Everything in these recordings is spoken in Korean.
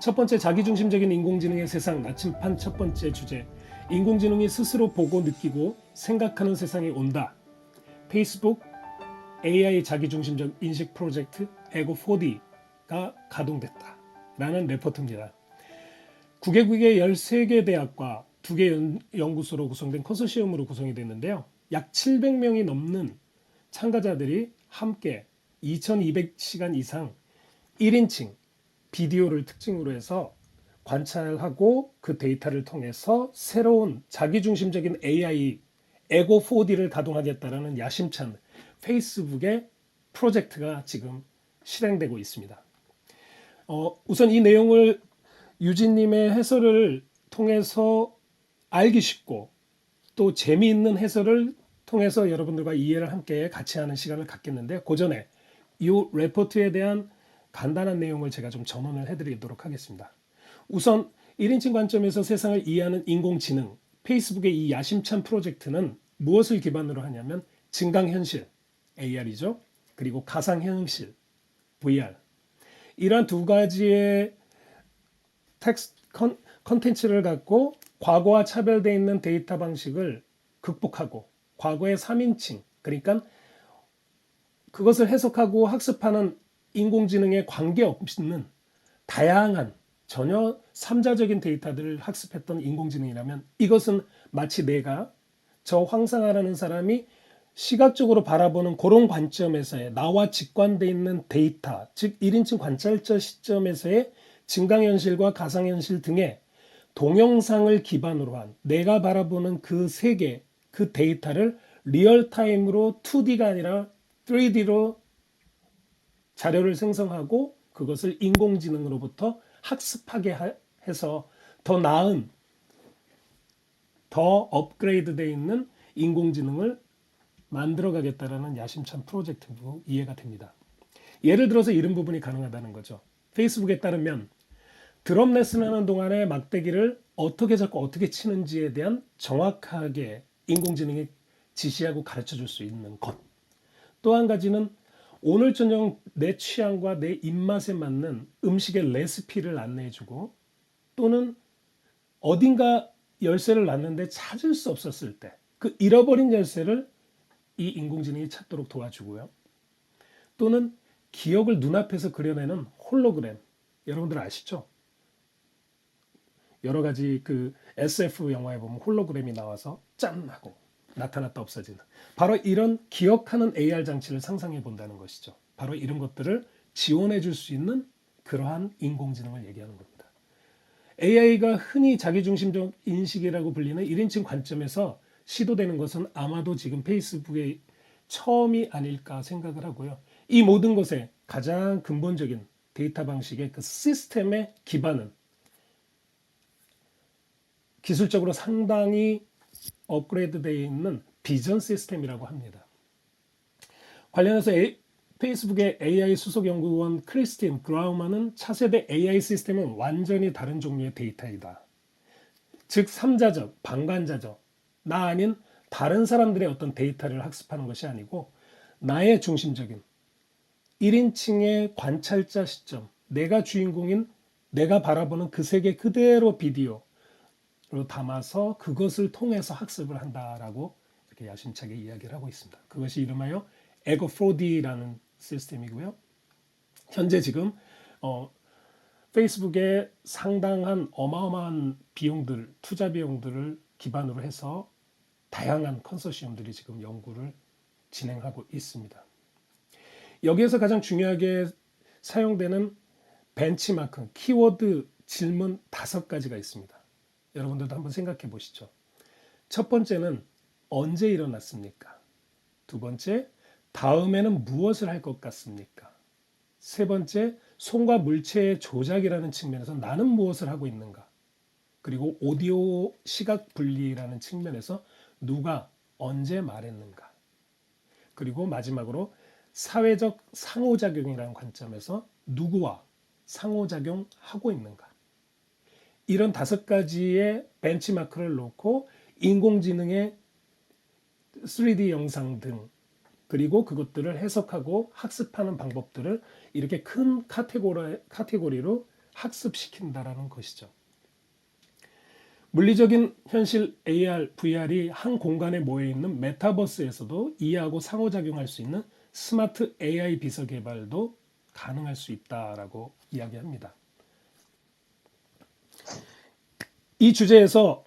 첫 번째, 자기중심적인 인공지능의 세상 나침판 첫 번째 주제. 인공지능이 스스로 보고 느끼고 생각하는 세상이 온다. 페이스북 AI 자기중심적 인식 프로젝트 에고4D가 가동됐다. 라는 레포트입니다. 9개국의 13개 대학과 2개 연구소로 구성된 컨소시엄으로 구성이 됐는데요. 약 700명이 넘는 참가자들이 함께 2200시간 이상 1인칭 비디오를 특징으로 해서 관찰하고 그 데이터를 통해서 새로운 자기중심적인 AI 에고4D를 가동하겠다라는 야심찬 페이스북의 프로젝트가 지금 실행되고 있습니다. 우선 이 내용을 유진님의 해설을 통해서 알기 쉽고 또 재미있는 해설을 통해서 여러분들과 이해를 함께 같이 하는 시간을 갖겠는데, 그 전에 이 레포트에 대한 간단한 내용을 제가 좀 전원을 해드리도록 하겠습니다. 우선 1인칭 관점에서 세상을 이해하는 인공지능, 페이스북의 이 야심찬 프로젝트는 무엇을 기반으로 하냐면 증강현실, AR이죠. 그리고 가상현실, VR. 이러한 두 가지의 텍스트 컨텐츠를 갖고 과거와 차별되어 있는 데이터 방식을 극복하고 과거의 3인칭, 그러니까 그것을 해석하고 학습하는 인공지능에 관계없는 다양한 전혀 3자적인 데이터들을 학습했던 인공지능이라면, 이것은 마치 내가 저 황상아라는 사람이 시각적으로 바라보는 그런 관점에서의 나와 직관되어 있는 데이터, 즉 1인칭 관찰자 시점에서의 증강현실과 가상현실 등의 동영상을 기반으로 한 내가 바라보는 그 세계, 그 데이터를 리얼타임으로 2D가 아니라 3D로 자료를 생성하고 그것을 인공지능으로부터 학습하게 해서 더 나은, 더 업그레이드 되어 있는 인공지능을 만들어가겠다라는 야심찬 프로젝트로 이해가 됩니다. 예를 들어서 이런 부분이 가능하다는 거죠. 페이스북에 따르면 드럼 레슨하는 동안에 막대기를 어떻게 잡고 어떻게 치는지에 대한 정확하게 인공지능이 지시하고 가르쳐 줄 수 있는 것. 또 한 가지는 오늘 저녁 내 취향과 내 입맛에 맞는 음식의 레시피를 안내해주고, 또는 어딘가 열쇠를 놨는데 찾을 수 없었을 때 그 잃어버린 열쇠를 이 인공지능이 찾도록 도와주고요. 또는 기억을 눈앞에서 그려내는 홀로그램, 여러분들 아시죠? 여러 가지 그 SF 영화에 보면 홀로그램이 나와서 짠 하고 나타났다 없어지는, 바로 이런 기억하는 AR 장치를 상상해 본다는 것이죠. 바로 이런 것들을 지원해 줄 수 있는 그러한 인공지능을 얘기하는 겁니다. AI가 흔히 자기중심적 인식이라고 불리는 1인칭 관점에서 시도되는 것은 아마도 지금 페이스북의 처음이 아닐까 생각을 하고요. 이 모든 것의 가장 근본적인 데이터 방식의 그 시스템의 기반은 기술적으로 상당히 업그레이드 되어 있는 비전 시스템이라고 합니다. 관련해서 페이스북의 AI 수석 연구원 크리스틴 그라우만은 차세대 AI 시스템은 완전히 다른 종류의 데이터이다. 즉 3자적, 방관자적, 나 아닌 다른 사람들의 어떤 데이터를 학습하는 것이 아니고 나의 중심적인 1인칭의 관찰자 시점, 내가 주인공인 내가 바라보는 그 세계 그대로 비디오로 담아서 그것을 통해서 학습을 한다라고 이렇게 야심차게 이야기를 하고 있습니다. 그것이 이름하여 에고4D라는 시스템이고요. 현재 지금 페이스북에 상당한 어마어마한 비용들, 투자 비용들을 기반으로 해서 다양한 컨소시엄들이 지금 연구를 진행하고 있습니다. 여기에서 가장 중요하게 사용되는 벤치마크, 키워드 질문 5가지가 있습니다. 여러분들도 한번 생각해 보시죠. 첫 번째는 언제 일어났습니까? 두 번째, 다음에는 무엇을 할 것 같습니까? 세 번째, 손과 물체의 조작이라는 측면에서 나는 무엇을 하고 있는가? 그리고 오디오 시각 분리라는 측면에서 누가 언제 말했는가? 그리고 마지막으로 사회적 상호작용이라는 관점에서 누구와 상호작용하고 있는가? 이런 5가지의 벤치마크를 놓고 인공지능의 3D 영상 등, 그리고 그것들을 해석하고 학습하는 방법들을 이렇게 큰 카테고리로 학습시킨다라는 것이죠. 물리적인 현실 AR, VR이 한 공간에 모여 있는 메타버스에서도 이해하고 상호작용할 수 있는 스마트 AI 비서 개발도 가능할 수 있다라고 이야기합니다. 이 주제에서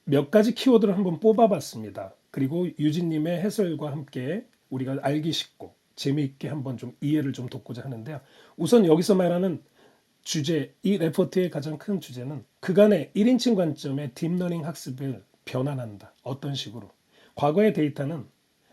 몇 가지 키워드를 한번 뽑아봤습니다. 그리고 유진님의 해설과 함께 우리가 알기 쉽고 재미있게 한번 좀 이해를 좀 돕고자 하는데요. 우선 여기서 말하는 주제, 이 레포트의 가장 큰 주제는 그간의 1인칭 관점의 딥러닝 학습을 변환한다. 어떤 식으로? 과거의 데이터는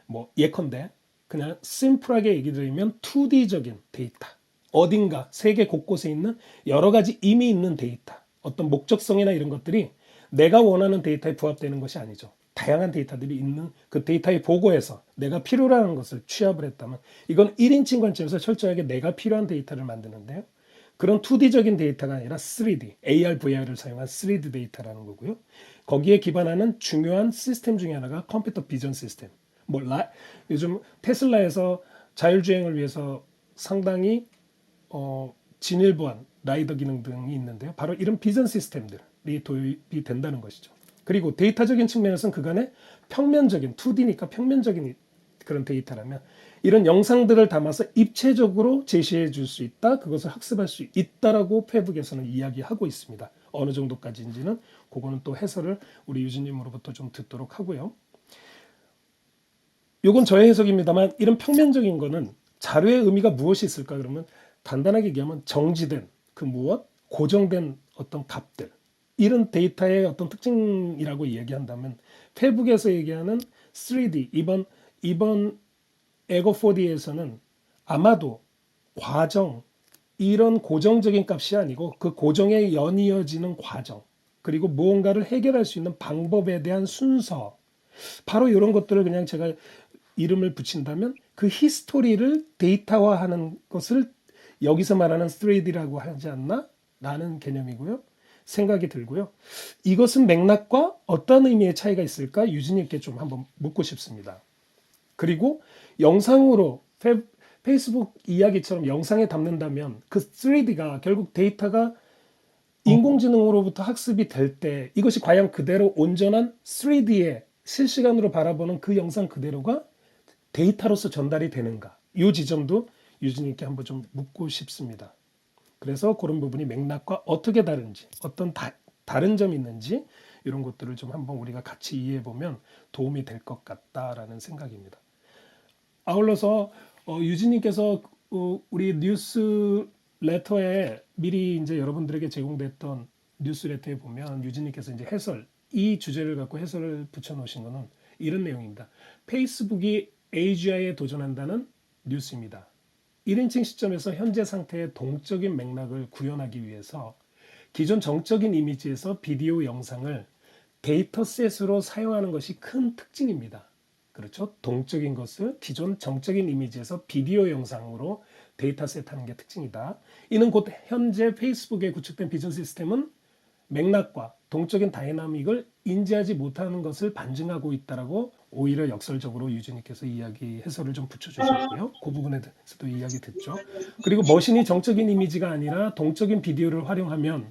뭐 예컨대 그냥 심플하게 얘기 드리면 2D적인 데이터. 어딘가 세계 곳곳에 있는 여러 가지 이미 있는 데이터. 어떤 목적성이나 이런 것들이 내가 원하는 데이터에 부합되는 것이 아니죠. 다양한 데이터들이 있는 그 데이터에 보고해서 내가 필요로 하는 것을 취합을 했다면 이건 1인칭 관점에서 철저하게 내가 필요한 데이터를 만드는데요. 그런 2D적인 데이터가 아니라 3D, AR, VR을 사용한 3D 데이터라는 거고요. 거기에 기반하는 중요한 시스템 중에 하나가 컴퓨터 비전 시스템. 요즘 테슬라에서 자율주행을 위해서 상당히 진일보한 라이더 기능 등이 있는데요. 바로 이런 비전 시스템들이 도입이 된다는 것이죠. 그리고 데이터적인 측면에서는 그간의 평면적인 2D니까 평면적인 그런 데이터라면 이런 영상들을 담아서 입체적으로 제시해 줄 수 있다. 그것을 학습할 수 있다라고 페북에서는 이야기하고 있습니다. 어느 정도까지인지는 그거는 또 해설을 우리 유진님으로부터 좀 듣도록 하고요. 요건 저의 해석입니다만 이런 평면적인 거는 자료의 의미가 무엇이 있을까 그러면 간단하게 얘기하면 정지된 그 무엇, 고정된 어떤 값들 이런 데이터의 어떤 특징이라고 얘기한다면 페북에서 얘기하는 3D 이번 에고 4D에서는 아마도 과정 이런 고정적인 값이 아니고 그 고정에 연이어지는 과정 그리고 무언가를 해결할 수 있는 방법에 대한 순서 바로 이런 것들을 그냥 제가 이름을 붙인다면 그 히스토리를 데이터화하는 것을 여기서 말하는 3D라고 하지 않나? 라는 개념이고요. 생각이 들고요. 이것은 맥락과 어떤 의미의 차이가 있을까? 유진님께 좀 한번 묻고 싶습니다. 그리고 영상으로 페이스북 이야기처럼 영상에 담는다면 그 3D가 결국 데이터가 인공지능으로부터 학습이 될 때 이것이 과연 그대로 온전한 3D에 실시간으로 바라보는 그 영상 그대로가 데이터로서 전달이 되는가? 이 지점도 유진님께 한번 좀 묻고 싶습니다. 그래서 그런 부분이 맥락과 어떻게 다른지, 어떤 다른 점이 있는지 이런 것들을 좀 한번 우리가 같이 이해해 보면 도움이 될 것 같다라는 생각입니다. 아울러서 유진님께서 우리 뉴스레터에 미리 이제 여러분들에게 제공됐던 뉴스레터에 보면 유진님께서 이제 해설 이 주제를 갖고 해설을 붙여놓으신 거는 이런 내용입니다. 페이스북이 AGI에 도전한다는 뉴스입니다. 1인칭 시점에서 현재 상태의 동적인 맥락을 구현하기 위해서 기존 정적인 이미지에서 비디오 영상을 데이터셋으로 사용하는 것이 큰 특징입니다. 그렇죠? 동적인 것을 기존 정적인 이미지에서 비디오 영상으로 데이터셋 하는 게 특징이다. 이는 곧 현재 페이스북에 구축된 비전 시스템은 맥락과 동적인 다이나믹을 인지하지 못하는 것을 반증하고 있다라고 오히려 역설적으로 유진님께서 이야기 해설을 좀 붙여주셨고요. 그 부분에 대해서도 이야기 듣죠. 그리고 머신이 정적인 이미지가 아니라 동적인 비디오를 활용하면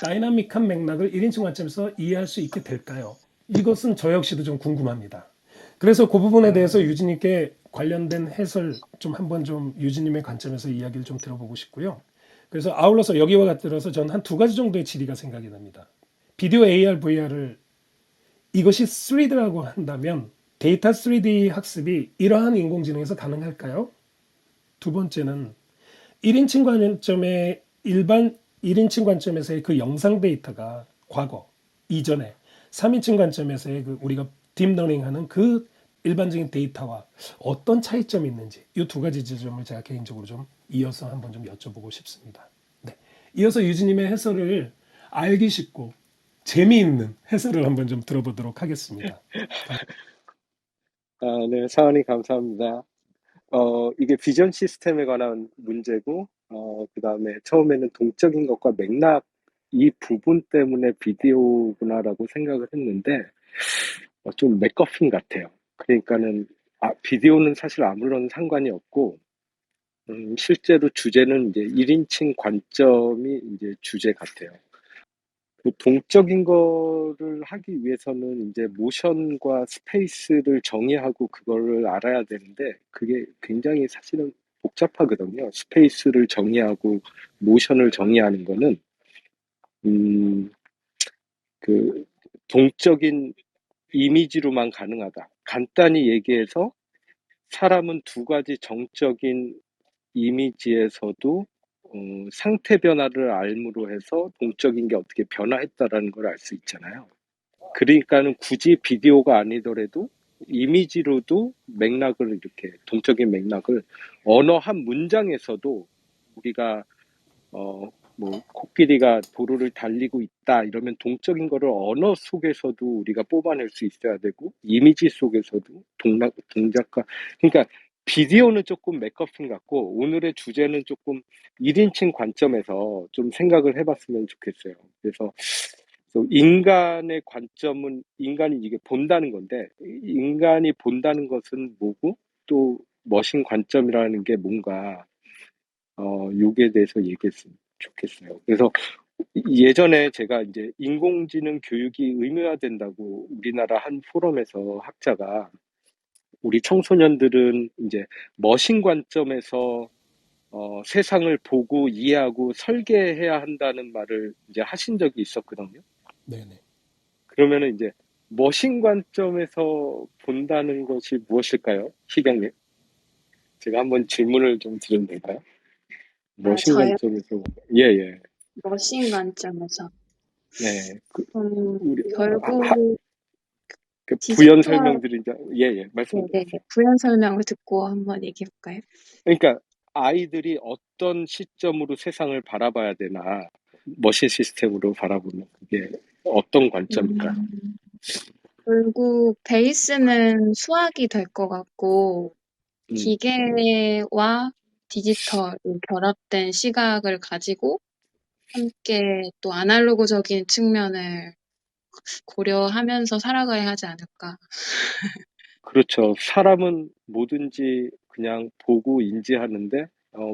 다이나믹한 맥락을 1인칭 관점에서 이해할 수 있게 될까요? 이것은 저 역시도 좀 궁금합니다. 그래서 그 부분에 대해서 유진님께 관련된 해설 좀 한번 좀 유진님의 관점에서 이야기를 좀 들어보고 싶고요. 그래서 아울러서 여기와 같들어서 저는 한 두 가지 정도의 질의가 생각이 납니다. 비디오 AR, VR을 이것이 3D라고 한다면 데이터 3D 학습이 이러한 인공지능에서 가능할까요? 두 번째는 1인칭 관점의 일반 1인칭 관점에서의 그 영상 데이터가 과거, 이전에 3인칭 관점에서의 그 우리가 딥러닝하는 그 일반적인 데이터와 어떤 차이점이 있는지 이 두 가지 지점을 제가 개인적으로 좀 이어서 한번 좀 여쭤보고 싶습니다. 네. 이어서 유진님의 해설을 알기 쉽고 재미있는 해설을 한번 좀 들어보도록 하겠습니다. 네, 사원님 감사합니다. 이게 비전 시스템에 관한 문제고, 그 다음에 처음에는 동적인 것과 맥락 이 부분 때문에 비디오구나라고 생각을 했는데, 좀 맥거핀 같아요. 그러니까는, 비디오는 사실 아무런 상관이 없고, 실제로 주제는 이제 1인칭 관점이 이제 주제 같아요. 그 동적인 거를 하기 위해서는 이제 모션과 스페이스를 정의하고 그거를 알아야 되는데 그게 굉장히 사실은 복잡하거든요. 스페이스를 정의하고 모션을 정의하는 거는 음, 그 동적인 이미지로만 가능하다. 간단히 얘기해서 사람은 두 가지 정적인 이미지에서도 상태 변화를 알므로 해서 동적인 게 어떻게 변화했다라는 걸 알 수 있잖아요. 그러니까는 굳이 비디오가 아니더라도 이미지로도 맥락을 이렇게 동적인 맥락을 언어 한 문장에서도 우리가 뭐 코끼리가 도로를 달리고 있다 이러면 동적인 거를 언어 속에서도 우리가 뽑아낼 수 있어야 되고 이미지 속에서도 동작과 그러니까 비디오는 조금 맥커핀 같고 오늘의 주제는 조금 1인칭 관점에서 좀 생각을 해봤으면 좋겠어요. 그래서 인간의 관점은 인간이 이게 본다는 건데 인간이 본다는 것은 뭐고 또 머신 관점이라는 게 뭔가 요기에 대해서 얘기했으면 좋겠어요. 그래서 예전에 제가 이제 인공지능 교육이 의무화된다고 우리나라 한 포럼에서 학자가 우리 청소년들은 이제 머신 관점에서 세상을 보고 이해하고 설계해야 한다는 말을 이제 하신 적이 있었거든요. 네네. 그러면은 이제 머신 관점에서 본다는 것이 무엇일까요? 희경님. 제가 한번 질문을 좀 드려도 될까요? 아, 머신 저요? 관점에서, 예, 예. 머신 관점에서. 네. 우리, 결국 그 부연 디지털, 설명드리자. 예, 예. 말씀하세요. 네네, 부연 설명을 듣고 한번 얘기해 볼까요? 그러니까 아이들이 어떤 시점으로 세상을 바라봐야 되나, 머신 시스템으로 바라보는 그게 어떤 관점일까요? 음, 결국 베이스는 수학이 될 것 같고, 음, 기계와 디지털이 결합된 시각을 가지고 함께 또 아날로그적인 측면을 고려하면서 살아가야 하지 않을까. 그렇죠. 사람은 뭐든지 그냥 보고 인지하는데,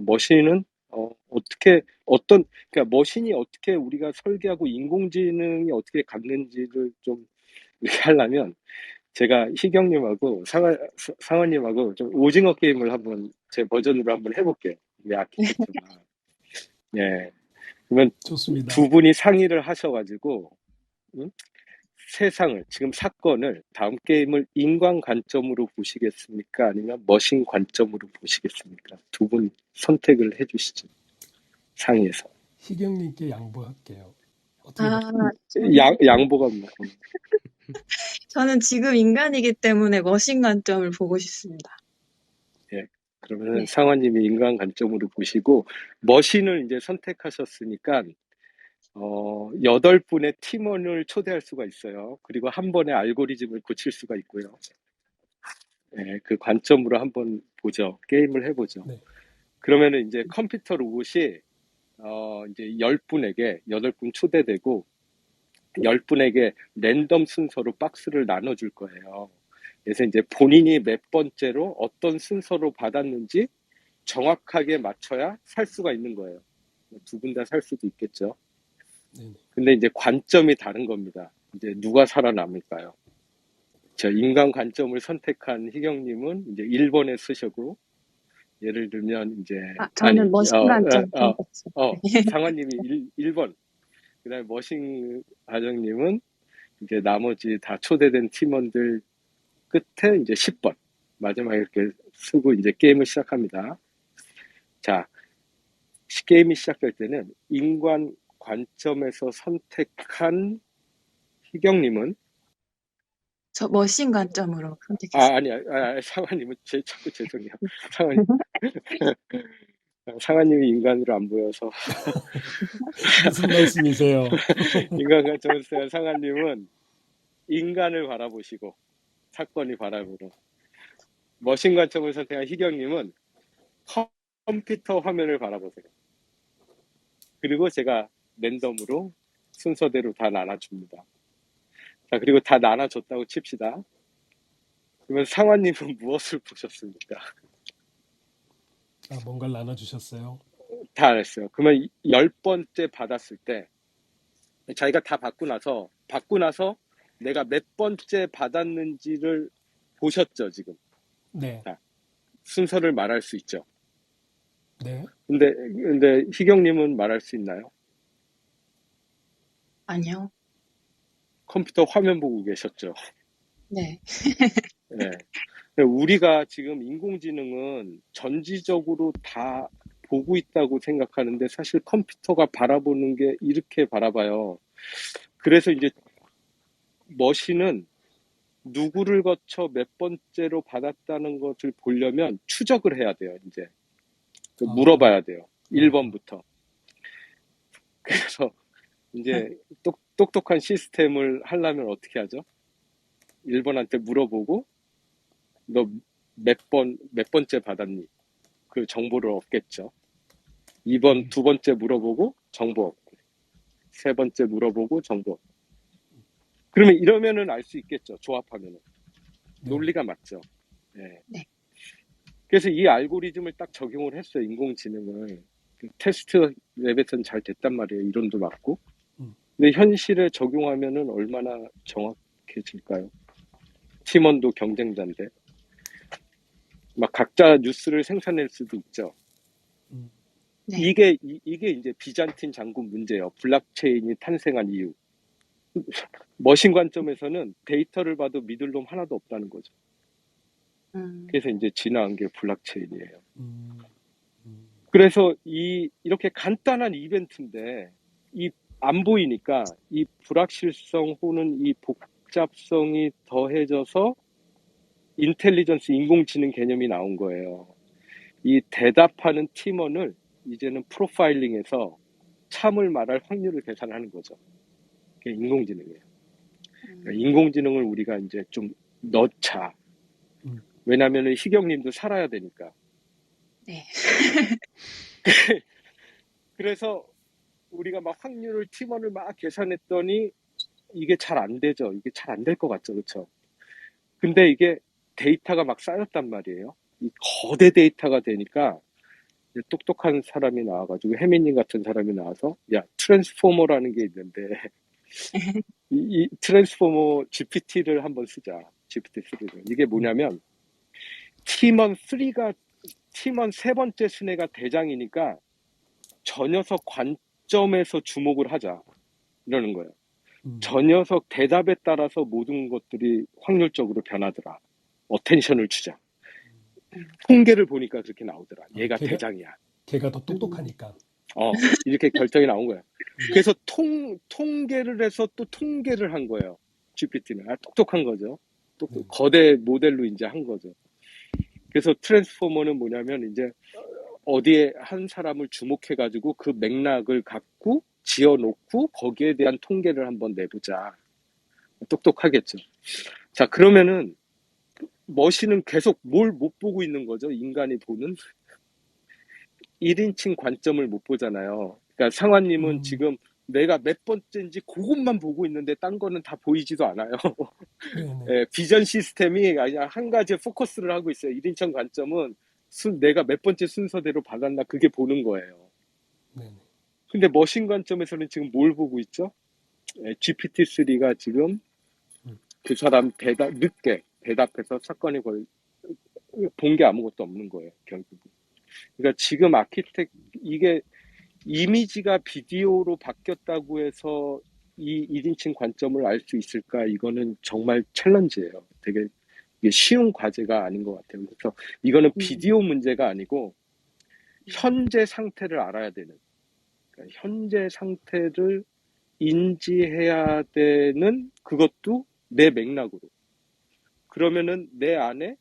머신은, 그러니까 머신이 어떻게 우리가 설계하고 인공지능이 어떻게 갖는지를 좀 이렇게 하려면, 제가 희경님하고 상원님하고 좀 오징어 게임을 한번 제 버전으로 한번 해볼게요. 우리 아키텍처가. 예. 그러면 좋습니다. 두 분이 상의를 하셔가지고, 응? 세상을, 지금 사건을, 다음 게임을 인간 관점으로 보시겠습니까? 아니면 머신 관점으로 보시겠습니까? 두 분 선택을 해주시죠. 상의해서. 희경님께 양보할게요. 어떻게 아, 보십니까? 양보가 뭐, 저는 지금 인간이기 때문에 머신 관점을 보고 싶습니다. 예. 그러면 네. 상원님이 인간 관점으로 보시고, 머신을 이제 선택하셨으니까, 8분의 팀원을 초대할 수가 있어요. 그리고 한 번에 알고리즘을 고칠 수가 있고요. 예, 그 관점으로 한번 보죠. 게임을 해보죠. 네. 그러면은 이제 컴퓨터 로봇이, 이제 10분에게, 8분 초대되고, 10분에게 랜덤 순서로 박스를 나눠줄 거예요. 그래서 이제 본인이 몇 번째로 어떤 순서로 받았는지 정확하게 맞춰야 살 수가 있는 거예요. 두 분 다 살 수도 있겠죠. 네네. 근데 이제 관점이 다른 겁니다. 이제 누가 살아남을까요? 저 인간 관점을 선택한 희경님은 이제 1번에 쓰시고, 예를 들면 이제, 아, 아니, 저는 머신 관점 선택지. 상환님이 1번, 그 다음에 머신 과정님은 이제 나머지 다 초대된 팀원들 끝에 이제 10번. 마지막에 이렇게 쓰고 이제 게임을 시작합니다. 자, 게임이 시작될 때는 인간 관점에서 선택한 희경님은 저 머신 관점으로 선택했습니다. 상환님은 자꾸 죄송해요. 상환, 상환님이 인간으로 안 보여서 무슨 말씀이세요? 인간 관점에서 상환님은 인간을 바라보시고 사건이 바라보고 머신 관점을 선택한 희경님은 컴퓨터 화면을 바라보세요. 그리고 제가 랜덤으로 순서대로 다 나눠줍니다. 자, 그리고 다 나눠줬다고 칩시다. 그러면 상환님은 무엇을 보셨습니까? 뭔가를 나눠주셨어요. 다 알았어요. 그러면 10번째 받았을 때 자기가 다 받고 나서 내가 몇 번째 받았는지를 보셨죠, 지금. 네, 자, 순서를 말할 수 있죠. 네. 근데 희경님은 말할 수 있나요? 아니요. 컴퓨터 화면 보고 계셨죠. 네. 네. 우리가 지금 인공지능은 전지적으로 다 보고 있다고 생각하는데 사실 컴퓨터가 바라보는 게 이렇게 바라봐요. 그래서 이제 머신은 누구를 거쳐 몇 번째로 받았다는 것을 보려면 추적을 해야 돼요, 이제. 아, 물어봐야 돼요. 1번부터. 그래서 이제 똑똑한 시스템을 하려면 어떻게 하죠? 1번한테 물어보고 너 몇 번째 받았니? 그 정보를 얻겠죠. 2번, 두 번째 물어보고 정보 얻고, 세 번째 물어보고 정보 얻고. 그러면 이러면은 알 수 있겠죠. 조합하면은. 네. 논리가 맞죠. 네. 네. 그래서 이 알고리즘을 딱 적용을 했어요. 인공지능을. 테스트 랩에서는 잘 됐단 말이에요. 이론도 맞고. 음, 근데 현실에 적용하면은 얼마나 정확해질까요? 팀원도 경쟁자인데. 막 각자 뉴스를 생산할 수도 있죠. 음, 네. 이게 이제 비잔틴 장군 문제예요. 블록체인이 탄생한 이유. 머신 관점에서는 데이터를 봐도 믿을 놈 하나도 없다는 거죠. 음. 그래서 이제 진화한 게 블록체인이에요. 음, 음, 그래서 이렇게 간단한 이벤트인데 안 보이니까 이 불확실성 혹은 이 복잡성이 더해져서 인텔리전스 인공지능 개념이 나온 거예요. 이 대답하는 팀원을 이제는 프로파일링해서 참을 말할 확률을 계산하는 거죠. 그게 인공지능이에요. 그러니까 인공지능을 우리가 이제 좀 넣자. 음, 왜냐하면 희경님도 살아야 되니까. 네. 그래서 우리가 막 확률을 팀원을 막 계산했더니 이게 잘 안 되죠. 이게 잘 안 될 것 같죠, 그렇죠? 근데 이게 데이터가 막 쌓였단 말이에요. 이 거대 데이터가 되니까 이제 똑똑한 사람이 나와가지고 혜민님 같은 사람이 나와서 야 트랜스포머라는 게 있는데 이 트랜스포머 GPT를 한번 쓰자. GPT-3를. 이게 뭐냐면 팀원 세 번째 순회가 대장이니까 저 녀석 관점에서 주목을 하자. 이러는 거예요. 음, 저 녀석 대답에 따라서 모든 것들이 확률적으로 변하더라. 어텐션을 주자. 음. 통계를 보니까 그렇게 나오더라. 얘가 걔가, 대장이야. 걔가 더 음. 똑똑하니까. 이렇게 결정이 나온 거야. 음, 그래서 통계를 해서 또 통계를 한 거예요. GPT는. 똑똑한 거죠. 네. 거대 모델로 이제 한 거죠. 그래서 트랜스포머는 뭐냐면 이제 어디에 한 사람을 주목해가지고 그 맥락을 갖고 지어놓고 거기에 대한 통계를 한번 내보자. 똑똑하겠죠. 자, 그러면은 머신은 계속 뭘 못 보고 있는 거죠? 인간이 보는 1인칭 관점을 못 보잖아요. 그러니까 상환님은 음, 지금 내가 몇 번째인지 그것만 보고 있는데 딴 거는 다 보이지도 않아요. 네네. 예, 비전 시스템이 그냥 한 가지에 포커스를 하고 있어요. 1인칭 관점은 내가 몇 번째 순서대로 받았나 그게 보는 거예요. 네네. 근데 머신 관점에서는 지금 뭘 보고 있죠? GPT-3가 지금 음, 그 사람 늦게 대답해서 사건이 본 게 아무것도 없는 거예요, 결국은. 그러니까 지금 이게 이미지가 비디오로 바뀌었다고 해서 이 1인칭 관점을 알 수 있을까? 이거는 정말 챌린지예요. 되게 이게 쉬운 과제가 아닌 것 같아요. 그래서 이거는 비디오 문제가 아니고 현재 상태를 알아야 되는, 그러니까 현재 상태를 인지해야 되는 그것도 내 맥락으로. 그러면은 내 안에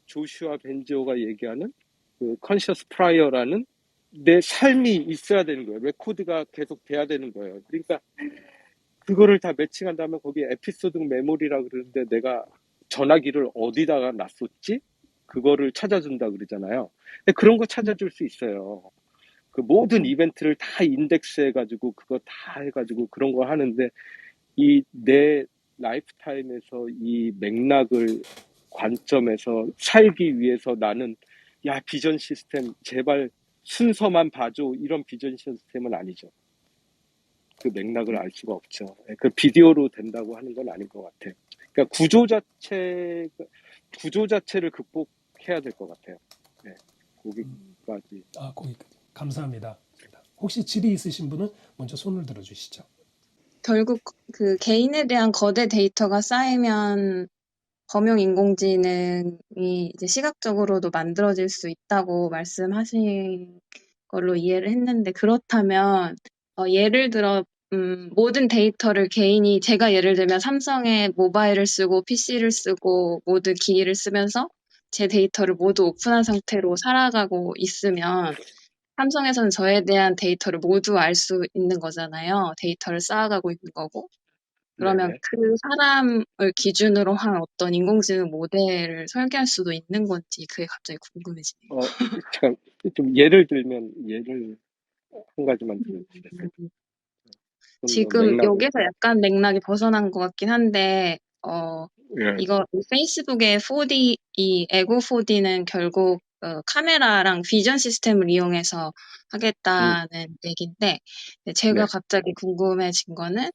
조슈아 벤지오가 얘기하는 그 컨셔스 프라이어라는 내 삶이 있어야 되는 거예요. 레코드가 계속 돼야 되는 거예요. 그러니까 그거를 다 매칭한다면 거기에 에피소드 메모리라 그러는데 내가 전화기를 어디다가 놨었지? 그거를 찾아준다 그러잖아요. 근데 그런 거 찾아줄 수 있어요. 그 모든 이벤트를 다 인덱스해가지고 그거 다 해가지고 그런 거 하는데 이 내 라이프타임에서 이 맥락을 관점에서 살기 위해서 나는 야, 비전 시스템 제발 순서만 봐줘 이런 비전 시스템은 아니죠. 그 맥락을 알 수가 없죠. 예, 그 비디오로 된다고 하는 건 아닌 것 같아요. 그러니까 구조 자체를 극복해야 될 것 같아요. 네, 거기까지. 거기까지. 감사합니다. 혹시 질의 있으신 분은 먼저 손을 들어주시죠. 결국 그 개인에 대한 거대 데이터가 쌓이면 범용 인공지능이 이제 시각적으로도 만들어질 수 있다고 말씀하신 걸로 이해를 했는데, 그렇다면 예를 들어 모든 데이터를 개인이, 제가 예를 들면 삼성의 모바일을 쓰고 PC를 쓰고 모든 기기를 쓰면서 제 데이터를 모두 오픈한 상태로 살아가고 있으면 삼성에서는 저에 대한 데이터를 모두 알 수 있는 거잖아요. 데이터를 쌓아가고 있는 거고. 그러면 네네. 그 사람을 기준으로 한 어떤 인공지능 모델을 설계할 수도 있는 건지 그게 갑자기 궁금해지네요. 잠깐 좀 예를 들면 예를 한 가지만 들어주시겠어요? 음, 좀 더 지금 맥락을. 여기서 약간 맥락이 벗어난 것 같긴 한데, 예. 이거 페이스북의 4D, 이 에고 4D는 결국 카메라랑 비전 시스템을 이용해서 음, 하겠다는 얘기인데, 제가 네. 갑자기 궁금해진 거는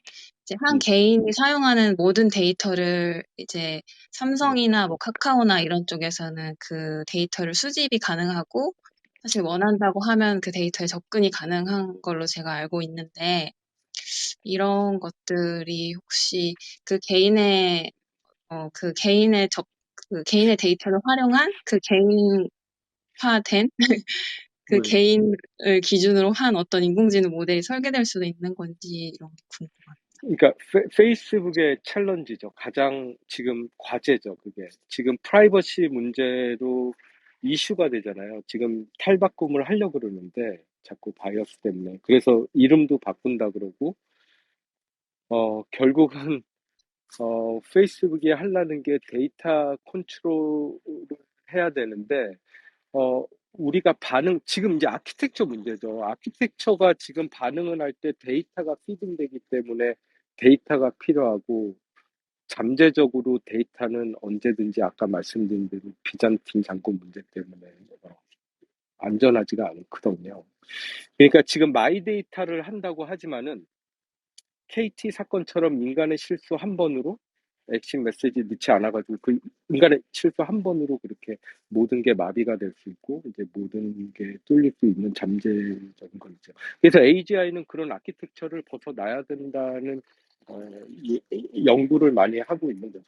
이제 한 음, 개인이 사용하는 모든 데이터를 이제 음, 삼성이나 뭐 카카오나 이런 쪽에서는 그 데이터를 수집이 가능하고, 사실 원한다고 하면 그 데이터에 접근이 가능한 걸로 제가 알고 있는데, 이런 것들이 혹시 그 개인의 그 개인의 데이터를 활용한 그 개인화된 그 음. 개인을 기준으로 한 어떤 인공지능 모델이 설계될 수도 있는 건지 이런 게 궁금합니다. 그러니까 페이스북의 챌린지죠. 가장 지금 과제죠. 그게 지금 프라이버시 문제로 이슈가 되잖아요. 지금 탈바꿈을 하려고 그러는데 자꾸 바이어스 때문에. 그래서 이름도 바꾼다 그러고 결국은 페이스북이 하려는 게 데이터 컨트롤을 해야 되는데 우리가 지금 이제 아키텍처 문제죠. 아키텍처가 지금 반응을 할 때 데이터가 피딩되기 때문에 데이터가 필요하고, 잠재적으로 데이터는 언제든지 아까 말씀드린 대로 비잔틴 장군 문제 때문에 안전하지가 않거든요. 그러니까 지금 마이 데이터를 한다고 하지만은 KT 사건처럼 인간의 실수 한 번으로 액션 메시지 넣지 않아가지고 그 인간의 실수 한 번으로 그렇게 모든 게 마비가 될 수 있고 이제 모든 게 뚫릴 수 있는 잠재적인 거죠. 그래서 AGI는 그런 아키텍처를 벗어나야 된다는 연구를 많이 하고 있는 거죠.